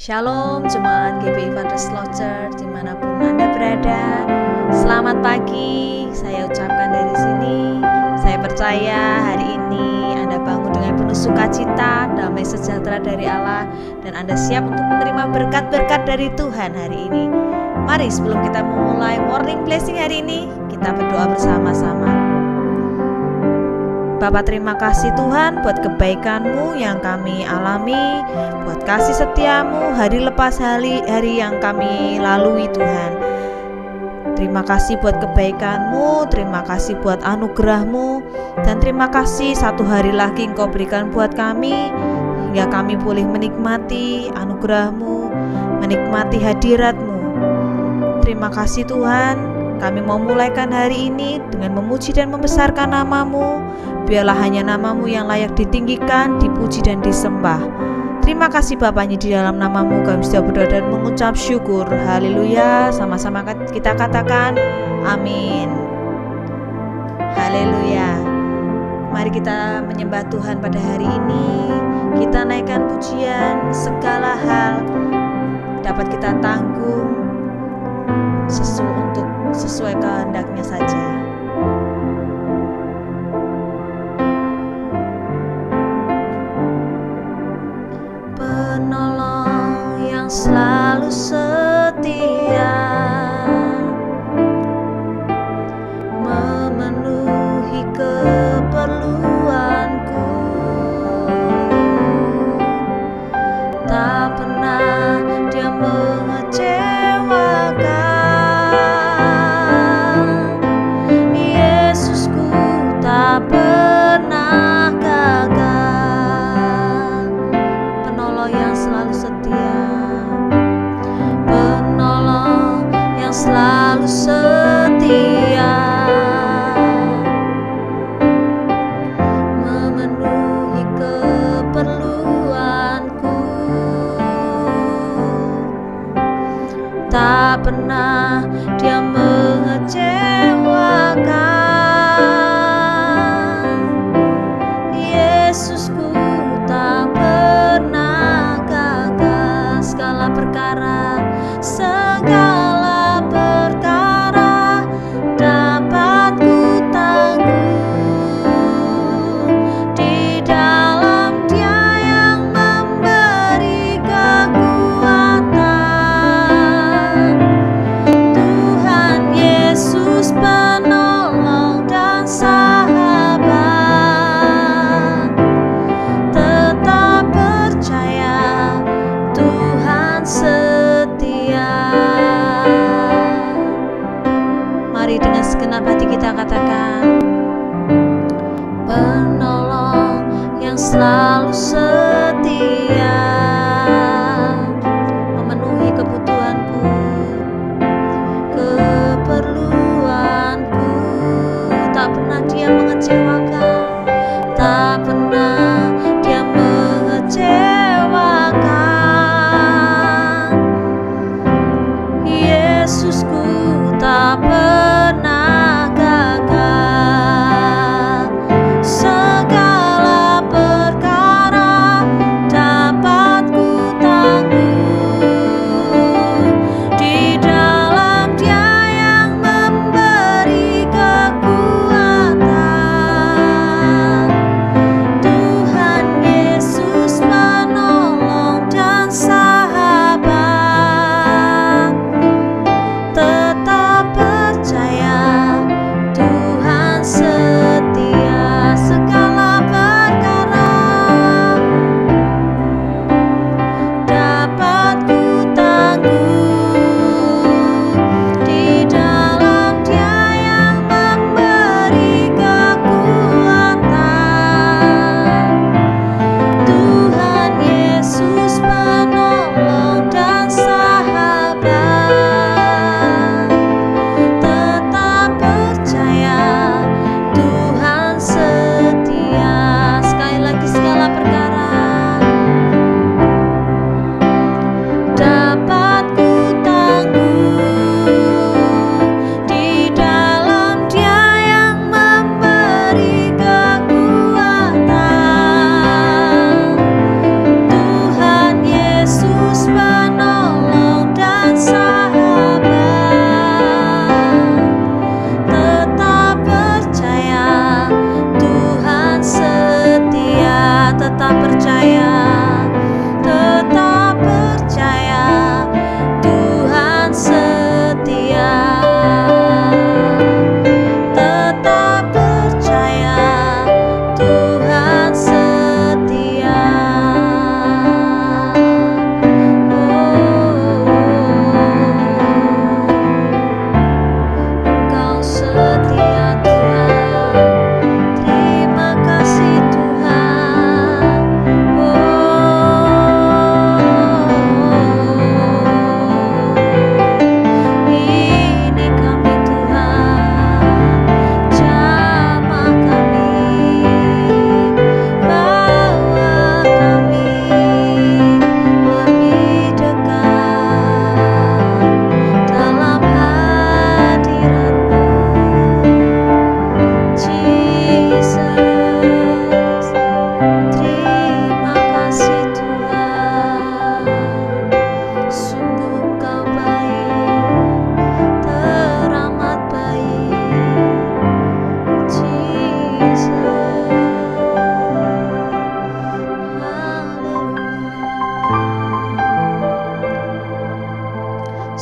Shalom Jemaat GBI Fathers Love Church dimanapun Anda berada. Selamat pagi, saya ucapkan dari sini. Saya percaya hari ini Anda bangun dengan penuh sukacita, damai sejahtera dari Allah, dan Anda siap untuk menerima berkat-berkat dari Tuhan hari ini. Mari sebelum kita memulai morning blessing hari ini, kita berdoa bersama-sama. Bapa, terima kasih Tuhan buat kebaikan-Mu yang kami alami, buat kasih setia-Mu hari lepas hari yang kami lalui Tuhan. Terima kasih buat kebaikan-Mu, terima kasih buat anugerah-Mu, dan terima kasih satu hari lagi Engkau berikan buat kami, hingga kami boleh menikmati anugerah-Mu, menikmati hadirat-Mu. Terima kasih Tuhan, kami mau mulaikan hari ini dengan memuji dan membesarkan nama-Mu. Biarlah hanya nama-Mu yang layak ditinggikan, dipuji dan disembah. Terima kasih Bapaknya, di dalam nama-Mu kami sudah berdoa dan mengucap syukur. Haleluya. Sama-sama kita katakan amin. Haleluya. Mari kita menyembah Tuhan pada hari ini. Kita naikkan pujian, segala hal dapat kita tanggung sesuai kehendaknya saja. Penolong yang selalu setia, memenuhi keperluanku, tak pernah Dia mengecewakan. Yesusku tak pernah gagal. Penolong yang selalu setia, penolong yang selalu setia, memenuhi keperluanku, tak pernah Dia mengecewakan. Yesusku tak pernah gagal. Segala perkara dapat ku tanggung di dalam Dia yang memberi kekuatan. Tuhan Yesus penolong dan sahabat, tetap percaya Tuhan setia. Mari dengan segenap hati kita katakan, penolong yang selalu setia, memenuhi kebutuhanku, keperluanku, tak pernah Dia mengecewakan, tak pernah Dia mengecewakan. Yesusku tak pernah gagal. Segala perkara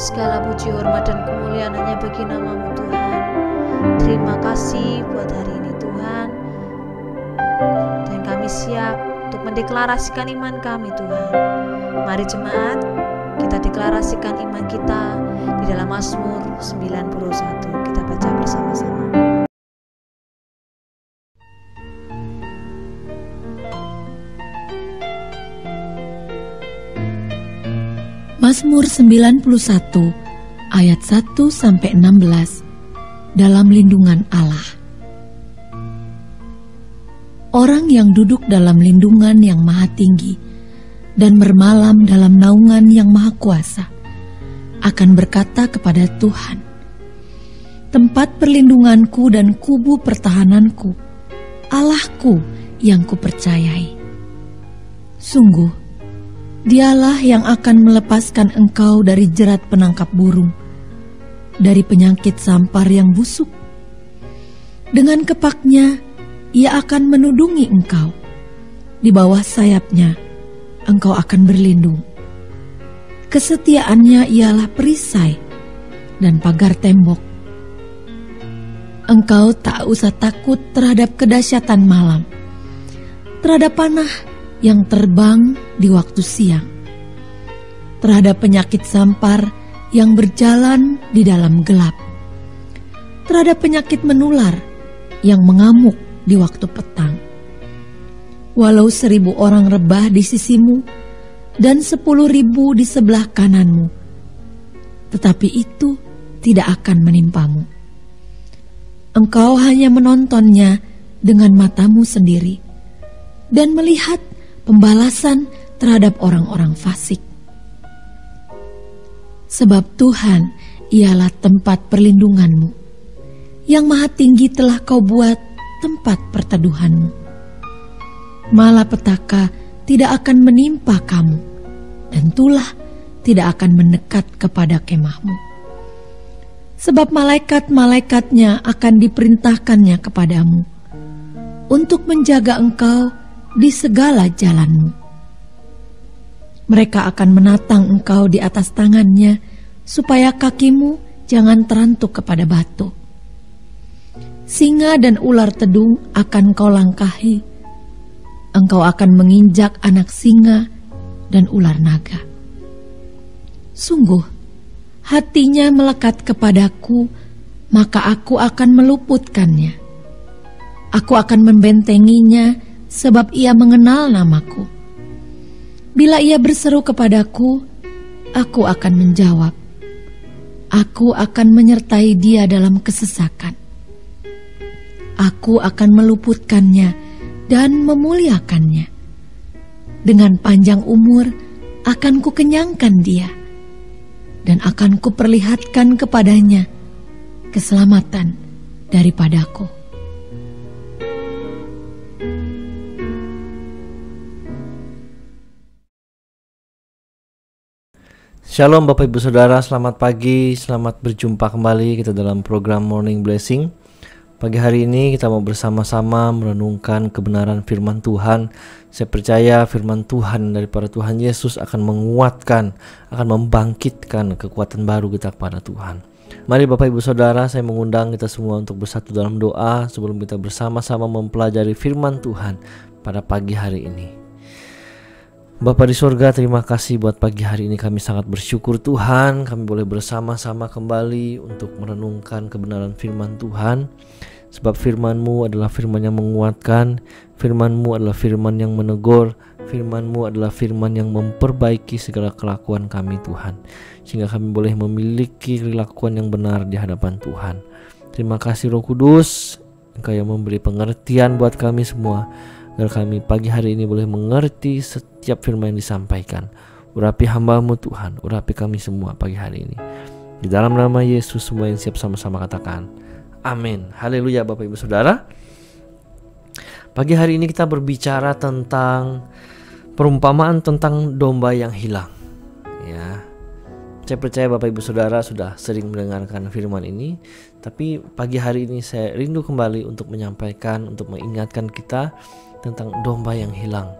Segala puji, hormat, dan kemuliaan hanya bagi nama-Mu Tuhan. Terima kasih buat hari ini Tuhan. Dan kami siap untuk mendeklarasikan iman kami Tuhan. Mari jemaat, kita deklarasikan iman kita di dalam Mazmur 91. Kita baca bersama-sama. Mazmur 91 ayat 1-16 dalam lindungan Allah. Orang yang duduk dalam lindungan yang maha tinggi dan bermalam dalam naungan yang maha kuasa akan berkata kepada Tuhan, tempat perlindunganku dan kubu pertahananku, Allahku yang kupercayai. Sungguh, Dialah yang akan melepaskan engkau dari jerat penangkap burung, dari penyakit sampar yang busuk. Dengan kepaknya, Ia akan menudungi engkau. Di bawah sayapnya, engkau akan berlindung. Kesetiaannya ialah perisai dan pagar tembok. Engkau tak usah takut terhadap kedahsyatan malam, terhadap panah yang terbang di waktu siang, terhadap penyakit sampar yang berjalan di dalam gelap, terhadap penyakit menular yang mengamuk di waktu petang. Walau 1.000 orang rebah di sisimu dan 10.000 di sebelah kananmu, tetapi itu tidak akan menimpamu. Engkau hanya menontonnya dengan matamu sendiri dan melihat pembalasan terhadap orang-orang fasik. Sebab Tuhan ialah tempat perlindunganmu, yang maha tinggi telah kau buat tempat perteduhanmu. Malapetaka tidak akan menimpa kamu, dan tulah tidak akan mendekat kepada kemahmu. Sebab malaikat-malaikatnya akan diperintahkannya kepadamu, untuk menjaga engkau di segala jalanmu. Mereka akan menatang engkau di atas tangannya, supaya kakimu jangan terantuk kepada batu. Singa dan ular tedung akan kau langkahi. Engkau akan menginjak anak singa dan ular naga. Sungguh, hatinya melekat kepadaku, maka aku akan meluputkannya. Aku akan membentenginya, sebab ia mengenal namaku. Bila ia berseru kepadaku, aku akan menjawab. Aku akan menyertai dia dalam kesesakan. Aku akan meluputkannya dan memuliakannya. Dengan panjang umur akan kukenyangkan dia, dan akan kuperlihatkan kepadanya keselamatan daripadaku. Shalom Bapak Ibu Saudara, selamat pagi, selamat berjumpa kembali kita dalam program Morning Blessing. Pagi hari ini kita mau bersama-sama merenungkan kebenaran firman Tuhan. Saya percaya firman Tuhan daripada Tuhan Yesus akan menguatkan, akan membangkitkan kekuatan baru kita kepada Tuhan. Mari Bapak Ibu Saudara, saya mengundang kita semua untuk bersatu dalam doa sebelum kita bersama-sama mempelajari firman Tuhan pada pagi hari ini. Bapa di surga, terima kasih buat pagi hari ini. Kami sangat bersyukur Tuhan, kami boleh bersama-sama kembali untuk merenungkan kebenaran firman Tuhan. Sebab firman-Mu adalah firman yang menguatkan, firman-Mu adalah firman yang menegur, firman-Mu adalah firman yang memperbaiki segala kelakuan kami Tuhan, sehingga kami boleh memiliki kelakuan yang benar di hadapan Tuhan. Terima kasih Roh Kudus, Engkau yang memberi pengertian buat kami semua, agar kami pagi hari ini boleh mengerti setiap firman yang disampaikan. Urapi hamba-Mu Tuhan, urapi kami semua pagi hari ini. Di dalam nama Yesus semua yang siap sama-sama katakan amin. Haleluya Bapak Ibu Saudara. Pagi hari ini kita berbicara tentang perumpamaan tentang domba yang hilang. Ya, saya percaya Bapak Ibu Saudara sudah sering mendengarkan firman ini, tapi pagi hari ini saya rindu kembali untuk menyampaikan, untuk mengingatkan kita tentang domba yang hilang.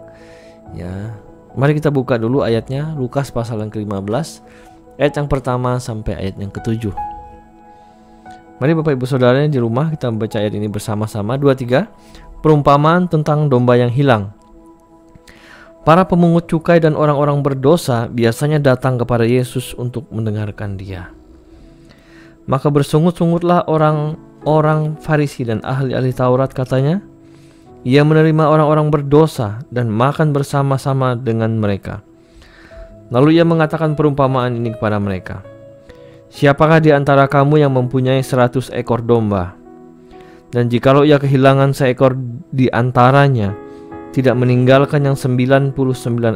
Ya, mari kita buka dulu ayatnya, Lukas pasal yang ke-15 ayat yang pertama sampai ayat yang ke-7. Mari Bapak Ibu Saudara di rumah kita membaca ayat ini bersama-sama. 2, 3. Perumpamaan tentang domba yang hilang. Para pemungut cukai dan orang-orang berdosa biasanya datang kepada Yesus untuk mendengarkan Dia. Maka bersungut-sungutlah orang-orang Farisi dan ahli-ahli Taurat, katanya, Ia menerima orang-orang berdosa dan makan bersama-sama dengan mereka. Lalu Ia mengatakan perumpamaan ini kepada mereka. Siapakah di antara kamu yang mempunyai 100 ekor domba? Dan jikalau ia kehilangan seekor di antaranya, tidak meninggalkan yang 99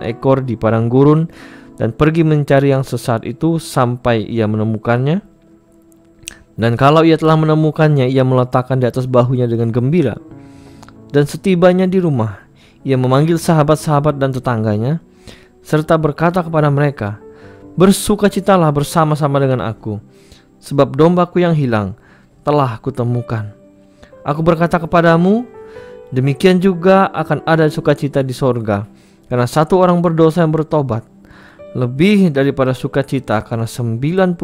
ekor di padang gurun dan pergi mencari yang sesat itu sampai ia menemukannya? Dan kalau ia telah menemukannya, ia meletakkan di atas bahunya dengan gembira. Dan setibanya di rumah, ia memanggil sahabat-sahabat dan tetangganya, serta berkata kepada mereka, Bersukacitalah bersama-sama dengan aku, sebab dombaku yang hilang telah kutemukan. Aku berkata kepadamu, demikian juga akan ada sukacita di sorga, karena satu orang berdosa yang bertobat, lebih daripada sukacita karena 99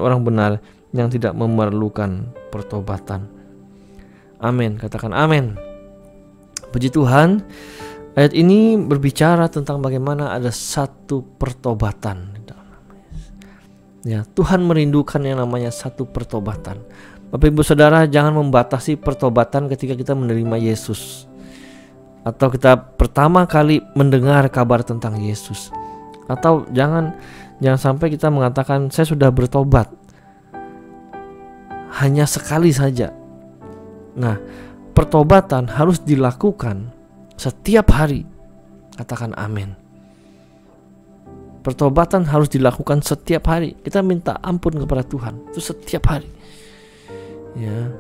orang benar yang tidak memerlukan pertobatan. Amin. Katakan amin. Puji Tuhan. Ayat ini berbicara tentang bagaimana ada satu pertobatan. Ya, Tuhan merindukan yang namanya satu pertobatan. Bapak Ibu Saudara, jangan membatasi pertobatan ketika kita menerima Yesus, atau kita pertama kali mendengar kabar tentang Yesus. Atau jangan sampai kita mengatakan saya sudah bertobat hanya sekali saja. Nah, pertobatan harus dilakukan setiap hari. Katakan amin. Pertobatan harus dilakukan setiap hari. Kita minta ampun kepada Tuhan itu setiap hari. Ya.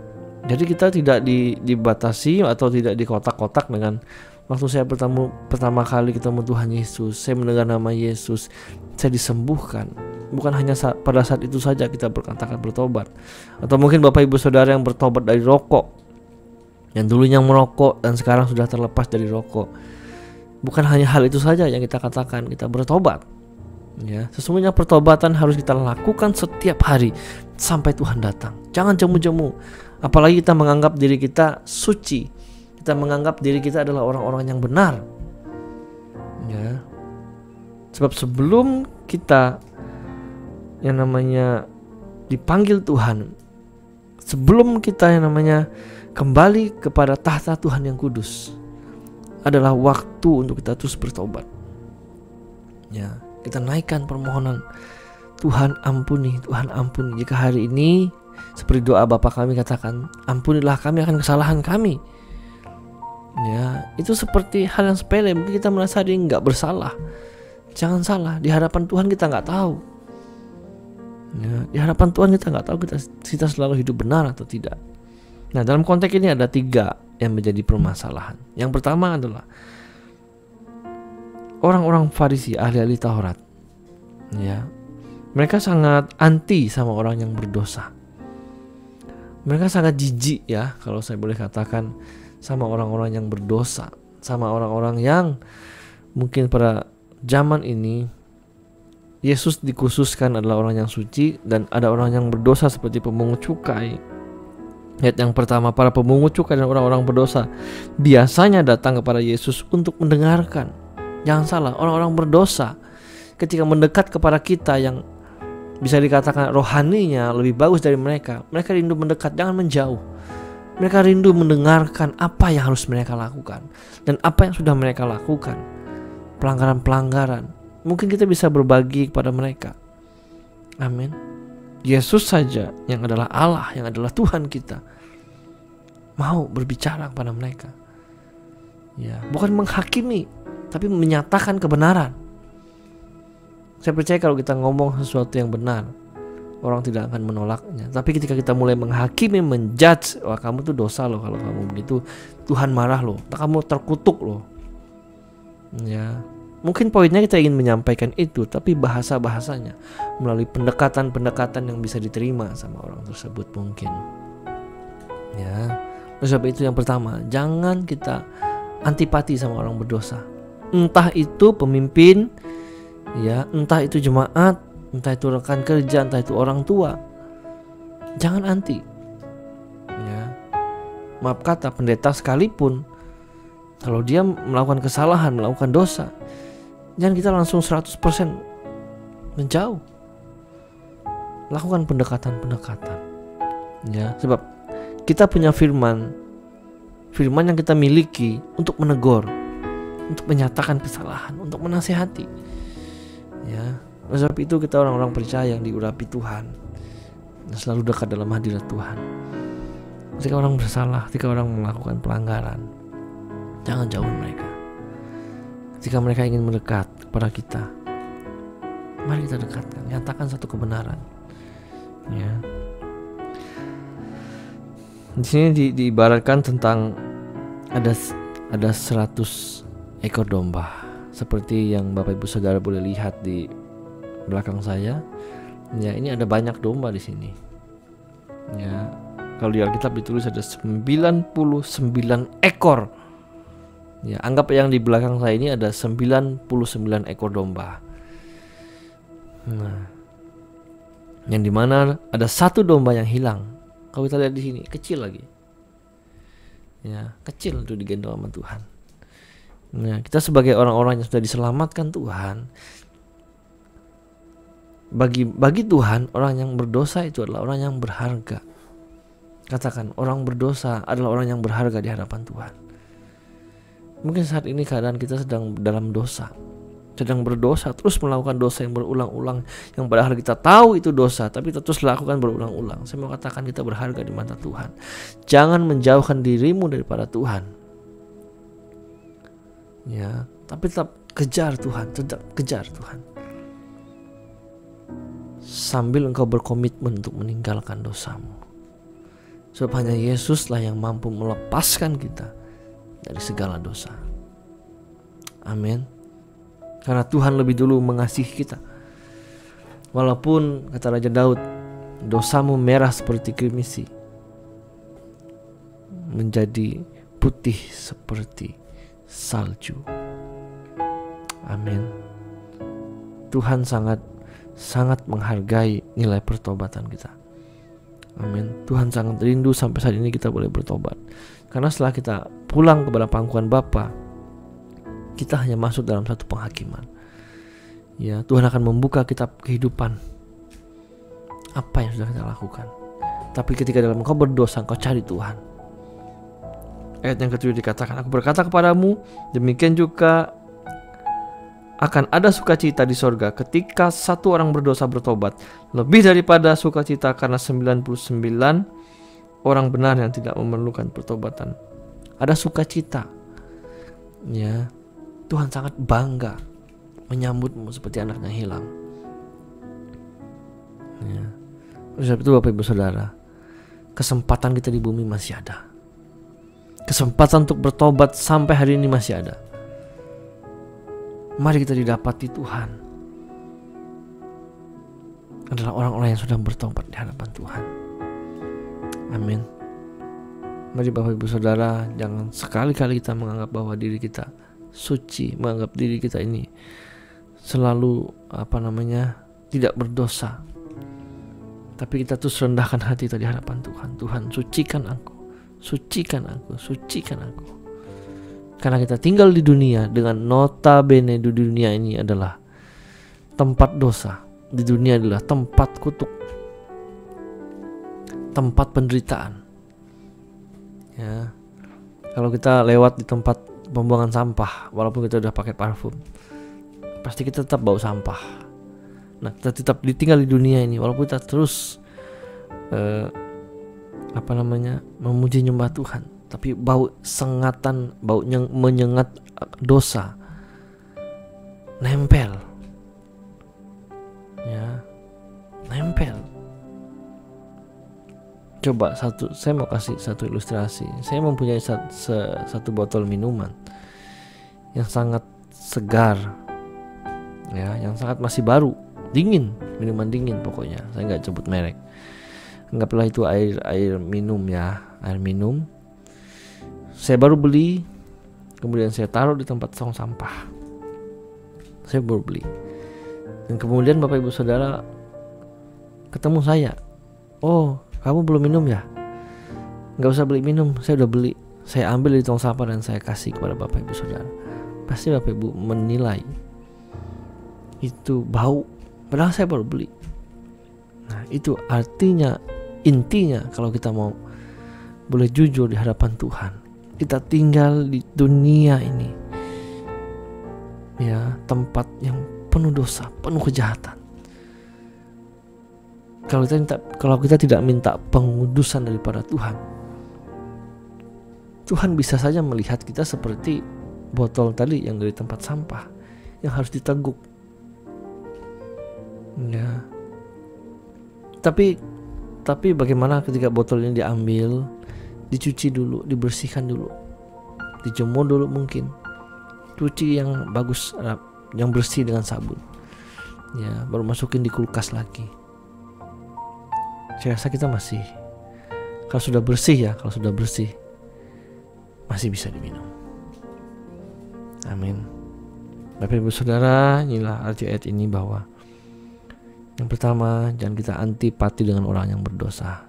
Jadi kita tidak dibatasi atau tidak dikotak-kotak dengan waktu saya pertama kali ketemu Tuhan Yesus, saya mendengar nama Yesus, saya disembuhkan. Bukan hanya pada saat itu saja kita berkatakan bertobat. Atau mungkin Bapak Ibu Saudara yang bertobat dari rokok, yang dulunya merokok dan sekarang sudah terlepas dari rokok. Bukan hanya hal itu saja yang kita katakan kita bertobat. Ya, sesungguhnya pertobatan harus kita lakukan setiap hari sampai Tuhan datang. Jangan jemu-jemu. Apalagi kita menganggap diri kita suci, kita menganggap diri kita adalah orang-orang yang benar. Ya. Sebab sebelum kita yang namanya dipanggil Tuhan, sebelum kita yang namanya kembali kepada tahta Tuhan yang kudus, adalah waktu untuk kita terus bertobat. Ya. Kita naikkan permohonan, Tuhan ampuni, Tuhan ampuni. Jika hari ini seperti doa Bapa kami katakan, ampunilah kami akan kesalahan kami. Ya, itu seperti hal yang sepele. Mungkin kita merasa dia nggak bersalah. Jangan salah, di hadapan Tuhan kita nggak tahu. Ya, di hadapan Tuhan kita nggak tahu kita selalu hidup benar atau tidak. Nah, dalam konteks ini ada 3 yang menjadi permasalahan. Yang pertama adalah orang-orang Farisi, ahli-ahli Taurat, ya, mereka sangat anti sama orang yang berdosa. Mereka sangat jijik, ya, kalau saya boleh katakan, sama orang-orang yang berdosa, sama orang-orang yang mungkin pada zaman ini Yesus dikhususkan adalah orang yang suci dan ada orang yang berdosa seperti pemungut cukai. Ayat yang pertama, para pemungut cukai dan orang-orang berdosa biasanya datang kepada Yesus untuk mendengarkan. Jangan salah, orang-orang berdosa ketika mendekat kepada kita yang bisa dikatakan rohaninya lebih bagus dari mereka, mereka rindu mendekat, jangan menjauh. Mereka rindu mendengarkan apa yang harus mereka lakukan dan apa yang sudah mereka lakukan, pelanggaran-pelanggaran. Mungkin kita bisa berbagi kepada mereka. Amin. Yesus saja yang adalah Allah, yang adalah Tuhan kita, mau berbicara kepada mereka. Ya, bukan menghakimi, tapi menyatakan kebenaran. Saya percaya kalau kita ngomong sesuatu yang benar, orang tidak akan menolaknya. Tapi ketika kita mulai menghakimi, menjudge, wah kamu tuh dosa loh kalau kamu begitu, Tuhan marah loh, kamu terkutuk loh. Ya, mungkin poinnya kita ingin menyampaikan itu, tapi bahasa-bahasanya melalui pendekatan-pendekatan yang bisa diterima sama orang tersebut mungkin. Ya, oleh sebab itu yang pertama, jangan kita antipati sama orang berdosa. Entah itu pemimpin, ya, entah itu jemaat, entah itu rekan kerja, entah itu orang tua. Jangan anti. Ya. Maaf kata, pendeta sekalipun, kalau dia melakukan kesalahan, melakukan dosa, jangan kita langsung 100% menjauh. Lakukan pendekatan-pendekatan. Ya, sebab kita punya firman yang kita miliki untuk menegur, untuk menyatakan kesalahan, untuk menasihati. Ya, sebab itu kita orang-orang percaya yang diurapi Tuhan, dan selalu dekat dalam hadirat Tuhan. Ketika orang bersalah, ketika orang melakukan pelanggaran, jangan jauhi mereka. Ketika mereka ingin mendekat kepada kita, mari kita dekatkan, nyatakan satu kebenaran. Ya. Di sini diibaratkan tentang ada 100 ekor domba, seperti yang Bapak Ibu Saudara boleh lihat di belakang saya. Ya, ini ada banyak domba di sini. Ya, kalau di Alkitab ditulis ada 99 ekor. Ya, anggap yang di belakang saya ini ada 99 ekor domba. Nah, yang dimana ada satu domba yang hilang. Kalau kita lihat di sini, kecil lagi. Ya, kecil itu digendong sama Tuhan. Nah, kita sebagai orang-orang yang sudah diselamatkan Tuhan, bagi Tuhan, orang yang berdosa itu adalah orang yang berharga. Katakan, orang berdosa adalah orang yang berharga di hadapan Tuhan. Mungkin saat ini keadaan kita sedang dalam dosa, sedang berdosa, terus melakukan dosa yang berulang-ulang, yang padahal kita tahu itu dosa, tapi kita terus lakukan berulang-ulang. Saya mau katakan, kita berharga di mata Tuhan. Jangan menjauhkan dirimu daripada Tuhan. Ya, tapi tetap kejar Tuhan, tetap kejar Tuhan. Sambil engkau berkomitmen untuk meninggalkan dosamu. Sebab hanya Yesuslah yang mampu melepaskan kita dari segala dosa. Amin. Karena Tuhan lebih dulu mengasihi kita. Walaupun kata Raja Daud, dosamu merah seperti kirmisi, menjadi putih seperti salju. Amin. Tuhan sangat menghargai nilai pertobatan kita. Amin. Tuhan sangat rindu sampai saat ini kita boleh bertobat. Karena setelah kita pulang kepada pangkuan Bapa, kita hanya masuk dalam satu penghakiman. Ya, Tuhan akan membuka kitab kehidupan. Apa yang sudah kita lakukan. Tapi ketika dalam engkau berdosa, engkau cari Tuhan. Ayat yang ke-7 dikatakan, aku berkata kepadamu, demikian juga akan ada sukacita di sorga ketika satu orang berdosa bertobat, lebih daripada sukacita karena 99 orang benar yang tidak memerlukan pertobatan. Ada sukacita. Ya, Tuhan sangat bangga menyambutmu seperti anak yang hilang. Ya. Oleh itu Bapak Ibu Saudara, kesempatan kita di bumi masih ada. Kesempatan untuk bertobat sampai hari ini masih ada. Mari kita didapati Tuhan adalah orang-orang yang sudah bertobat di hadapan Tuhan. Amin. Mari Bapak Ibu Saudara, jangan sekali-kali kita menganggap bahwa diri kita suci, menganggap diri kita ini selalu tidak berdosa. Tapi kita terus rendahkan hati kita di hadapan Tuhan. Tuhan, sucikan aku, sucikan aku, sucikan aku. Karena kita tinggal di dunia dengan notabene di dunia ini adalah tempat dosa. Di dunia adalah tempat kutuk, tempat penderitaan. Ya, kalau kita lewat di tempat pembuangan sampah, walaupun kita udah pakai parfum, pasti kita tetap bau sampah. Nah, kita tetap tinggal di dunia ini, walaupun kita terus memuji nyembah Tuhan, tapi bau sengatan, bau menyengat dosa nempel. Ya, nempel. Coba saya mau kasih satu ilustrasi. Saya mempunyai satu botol minuman yang sangat segar, ya, yang sangat masih baru, dingin, minuman dingin pokoknya. Saya nggak sebut merek. Anggaplah itu air minum, ya, air minum. Saya baru beli, kemudian saya taruh di tempat tong sampah. Saya baru beli. Dan kemudian Bapak Ibu Saudara ketemu saya, oh kamu belum minum ya? Gak usah beli minum, saya udah beli. Saya ambil di tong sampah dan saya kasih kepada Bapak Ibu Saudara. Pasti Bapak Ibu menilai itu bau, padahal saya baru beli. Nah itu artinya, intinya kalau kita mau boleh jujur di hadapan Tuhan, kita tinggal di dunia ini, ya, tempat yang penuh dosa, penuh kejahatan. Kalau kita tidak minta pengudusan daripada Tuhan, Tuhan bisa saja melihat kita seperti botol tadi yang dari tempat sampah yang harus diteguk. Ya. Tapi bagaimana ketika botol ini diambil, dicuci dulu, dibersihkan dulu, dijemur dulu mungkin, cuci yang bagus, yang bersih dengan sabun, ya, baru masukin di kulkas lagi. Saya rasa kita masih, kalau sudah bersih masih bisa diminum. Amin. Bapak Ibu Saudara, inilah arti ayat ini, bahwa yang pertama, jangan kita antipati dengan orang yang berdosa.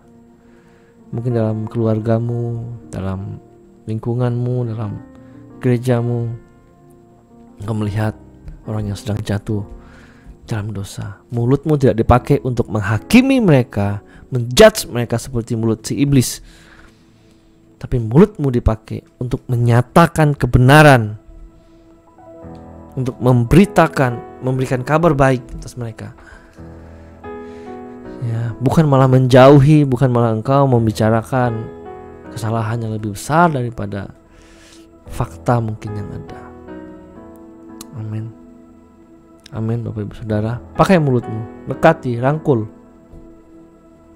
Mungkin dalam keluargamu, dalam lingkunganmu, dalam gerejamu, engkau melihat orang yang sedang jatuh dalam dosa. Mulutmu tidak dipakai untuk menghakimi mereka, menjudge mereka seperti mulut si iblis, tapi mulutmu dipakai untuk menyatakan kebenaran, untuk memberitakan, memberikan kabar baik atas mereka. Ya, bukan malah menjauhi, bukan malah engkau membicarakan kesalahan yang lebih besar daripada fakta mungkin yang ada. Amin. Amin Bapak Ibu Saudara. Pakai mulutmu, dekati, rangkul.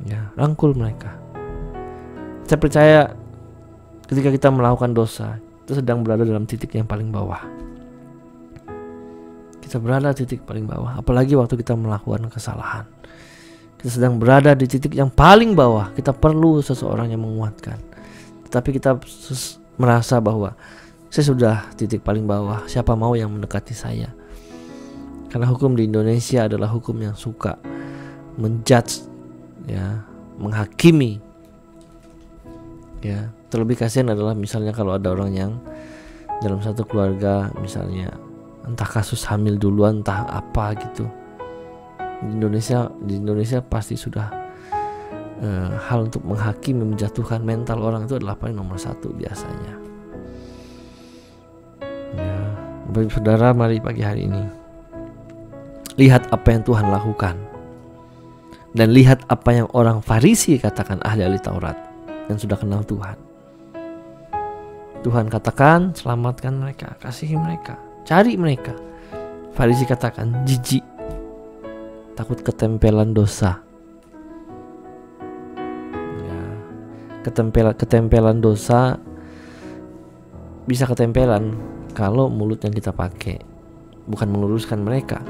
Ya, rangkul mereka. Saya percaya ketika kita melakukan dosa, kita sedang berada dalam titik yang paling bawah. Kita berada di titik paling bawah, apalagi waktu kita melakukan kesalahan. Kita sedang berada di titik yang paling bawah. Kita perlu seseorang yang menguatkan. Tetapi kita merasa bahwa saya sudah titik paling bawah, siapa mau yang mendekati saya? Karena hukum di Indonesia adalah hukum yang suka menjudge, ya, menghakimi. Ya, terlebih kasihan adalah misalnya kalau ada orang yang dalam satu keluarga, misalnya entah kasus hamil duluan, entah apa gitu. Di Indonesia pasti sudah hal untuk menghakimi, menjatuhkan mental orang itu adalah paling nomor satu biasanya. Ya, Bapak Saudara, mari pagi hari ini lihat apa yang Tuhan lakukan, dan lihat apa yang orang Farisi katakan, ahli-ahli Taurat yang sudah kenal Tuhan. Tuhan katakan, selamatkan mereka, kasihi mereka, cari mereka. Farisi katakan, jijik, takut ketempelan dosa. Ya, ketempelan dosa bisa ketempelan kalau mulut yang kita pakai bukan meluruskan mereka.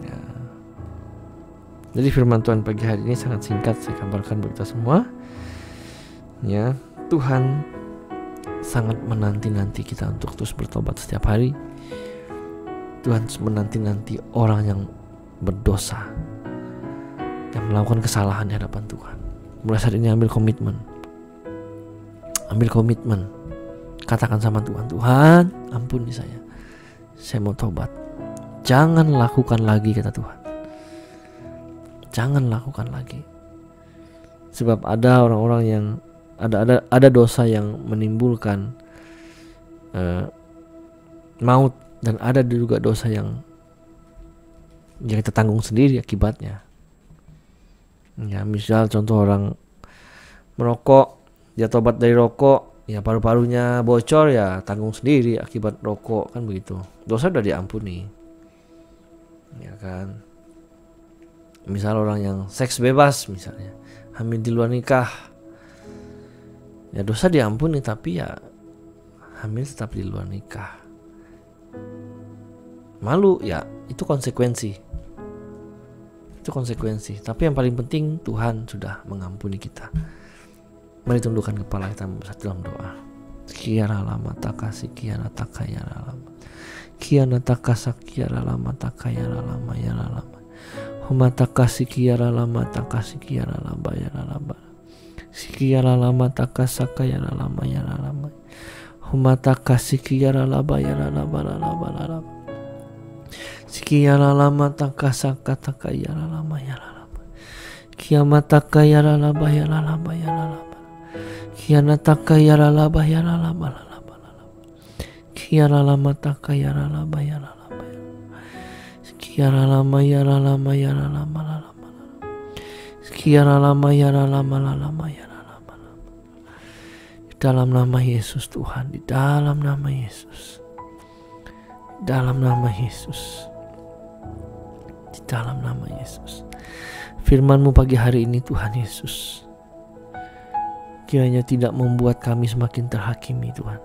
Ya. Jadi firman Tuhan pagi hari ini sangat singkat saya kabarkan buat kita semua. Ya, Tuhan sangat menanti-nanti kita untuk terus bertobat setiap hari. Tuhan menanti-nanti orang yang berdosa, yang melakukan kesalahan di hadapan Tuhan. Mulai saat ini ambil komitmen. Katakan sama Tuhan, Tuhan ampuni saya mau tobat. Jangan lakukan lagi, kata Tuhan. Jangan lakukan lagi. Sebab ada orang-orang yang ada dosa yang menimbulkan maut, dan ada juga dosa yang kita tanggung sendiri akibatnya. Ya, misal contoh orang merokok, dia tobat dari rokok, ya paru-parunya bocor, ya tanggung sendiri akibat rokok, kan begitu. Dosa sudah diampuni. Ya kan. Misal orang yang seks bebas misalnya, hamil di luar nikah, ya dosa diampuni, tapi ya hamil tetap di luar nikah. Malu, ya itu konsekuensi. Tapi yang paling penting, Tuhan sudah mengampuni kita. Mari tundukkan kepala kita bersatu dalam doa. Kiara lama takasi kiara takayara lama. Kiana takasakiyara lama takayara lama yara lama. Huma takasikiyara lama takasikiyara lama yara lama. Sikiyara lama takasakayara lama yara lama. Huma takasikiyara lama yara lama lama lama. Sikiyara lama takasaka takayara lama yara lama. Kiamataka yara laba yara laba yara laba. Kianataka yara laba yara laba laba laba. Kiara lama taka yara laba yara laba. Kiara lama yara lama yara lama laba. Kiara lama yara lama lama yara laba laba. Di dalam nama Yesus Tuhan, di dalam nama Yesus. Di dalam nama Yesus. Di dalam nama Yesus. Firman-Mu pagi hari ini Tuhan Yesus, kiranya tidak membuat kami semakin terhakimi Tuhan,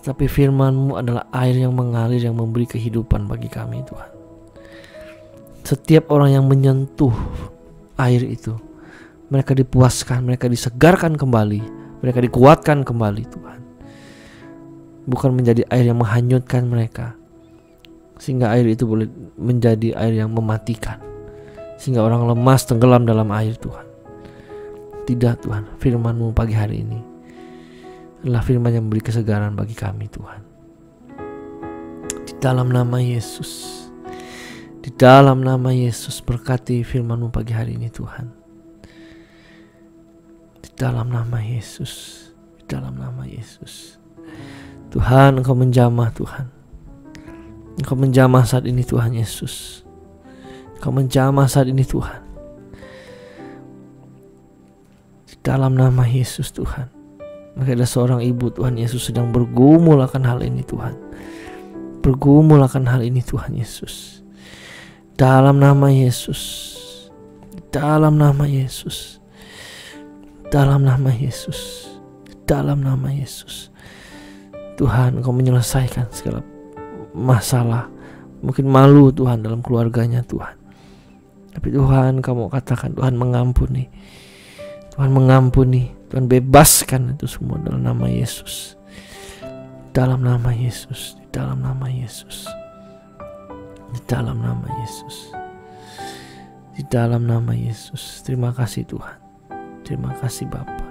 tetapi firman-Mu adalah air yang mengalir, yang memberi kehidupan bagi kami Tuhan. Setiap orang yang menyentuh air itu, mereka dipuaskan, mereka disegarkan kembali, mereka dikuatkan kembali Tuhan. Bukan menjadi air yang menghanyutkan mereka, sehingga air itu boleh menjadi air yang mematikan, sehingga orang lemas tenggelam dalam air Tuhan. Tidak Tuhan, firman-Mu pagi hari ini adalah firman yang memberi kesegaran bagi kami Tuhan. Di dalam nama Yesus, di dalam nama Yesus, berkati firman-Mu pagi hari ini Tuhan. Di dalam nama Yesus, di dalam nama Yesus. Tuhan, Engkau menjamah Tuhan. Engkau menjamah saat ini Tuhan Yesus. Engkau menjamah saat ini Tuhan. Di dalam nama Yesus Tuhan. Maka ada seorang ibu Tuhan Yesus sedang bergumul akan hal ini Tuhan. Bergumul akan hal ini Tuhan Yesus. Dalam nama Yesus. Dalam nama Yesus. Dalam nama Yesus. Dalam nama Yesus. Tuhan, Engkau menyelesaikan segala masalah. Mungkin malu Tuhan dalam keluarganya Tuhan. Tapi Tuhan, Kamu katakan Tuhan mengampuni. Tuhan mengampuni. Tuhan bebaskan itu semua dalam nama Yesus. Dalam nama Yesus. Di dalam nama Yesus. Di dalam nama Yesus. Di dalam nama Yesus. Terima kasih Tuhan. Terima kasih Bapa.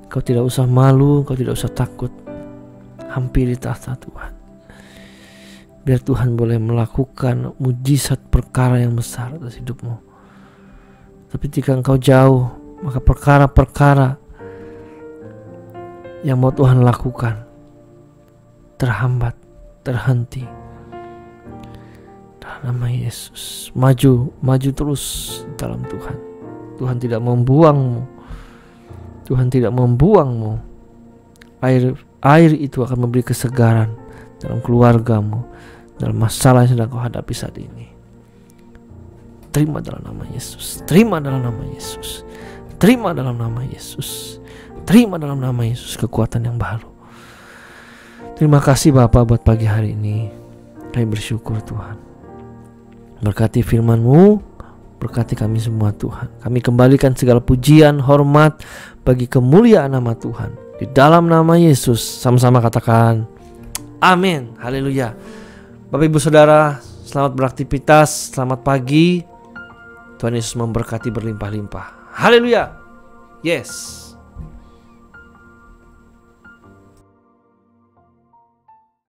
Kau tidak usah malu. Kau tidak usah takut. Hampiri tahta Tuhan. Biar Tuhan boleh melakukan mujizat perkara yang besar atas hidupmu. Tapi jika engkau jauh, maka perkara-perkara yang mau Tuhan lakukan terhambat, terhenti. Dalam nama Yesus, maju terus dalam Tuhan. Tuhan tidak membuangmu. Tuhan tidak membuangmu. Air itu akan memberi kesegaran dalam keluargamu, dalam masalah yang sedang kau hadapi saat ini. Terima dalam nama Yesus. Terima dalam nama Yesus. Terima dalam nama Yesus. Terima dalam nama Yesus kekuatan yang baru. Terima kasih Bapa buat pagi hari ini. Kami bersyukur Tuhan. Berkati firman-Mu, berkati kami semua Tuhan. Kami kembalikan segala pujian, hormat bagi kemuliaan nama Tuhan. Di dalam nama Yesus, sama-sama katakan amin. Haleluya. Bapak Ibu Saudara, selamat beraktivitas, selamat pagi. Tuhan Yesus memberkati berlimpah-limpah. Haleluya. Yes.